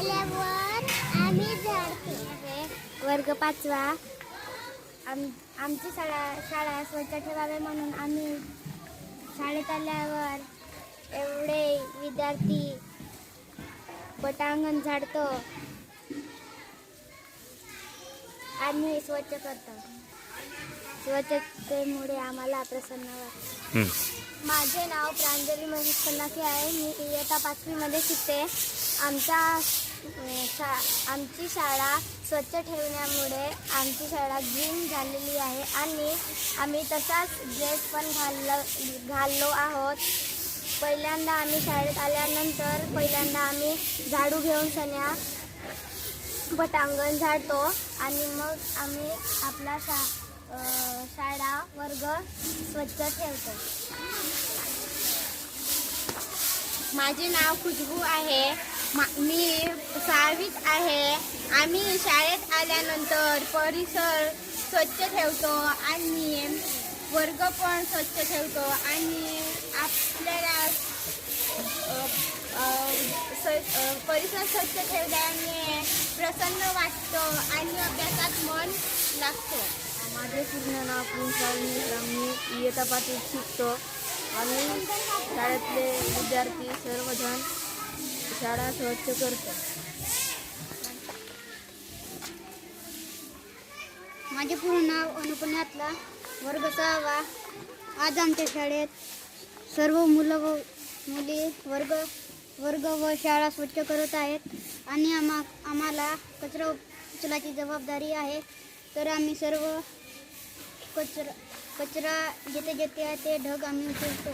आल्यावर आम्ही झाडतो. वर्ग 5वा. आमची शाळा स्वच्छ ठेवावे म्हणून आम्ही शाळेत आल्यावर एवढे विद्यार्थी पटांगण झाडतो आणि स्वच्छ करतो. स्वच्छतेमुळे आम्हाला प्रसन्न वाटते. माझे नाव प्रांजली महेश पन्नाके आहे. मी इयत्ता 5वीमध्ये शिकते. आमची शाळा स्वच्छ ठेवण्यामुळे आमची शाळा ग्रीन झालेली आहे आणि आम्ही तसाच ड्रेस पण घाललो आहोत. पहिल्यांदा आम्ही शाळेत आल्यानंतर पहिल्यांदा आम्ही झाडू घेऊन सन्या पटांगण झाडतो आणि मग आम्ही आपला शाळा वर्ग स्वच्छ ठेवतो. माझे नाव खुशबू आहे. मी 6वीत आहे. आम्ही शाळेत आल्यानंतर परिसर स्वच्छ ठेवतो आणि वर्ग पण स्वच्छ ठेवतो आणि आपल्याला परिसर स्वच्छ ठेवल्याने प्रसन्न वाटतं आणि अभ्यासात मन लागतं. माझे पूर्ण नाव मी इयत्ता 5वीत शिकतो. आम्ही शाळेतले विद्यार्थी सर्वजण शाळा स्वच्छ करतो. माझे पूर्ण नाव अनुपन्यातला. वर्ग 6वा. आज आमच्या शाळेत सर्व मुलं व मुली वर्ग व शाळा स्वच्छ करत आहेत आणि आम्हाला कचरा उचलायची जबाबदारी आहे. तर आम्ही सर्व कचरा जेथे जेथे आहे ते ढग आम्ही उचलतो.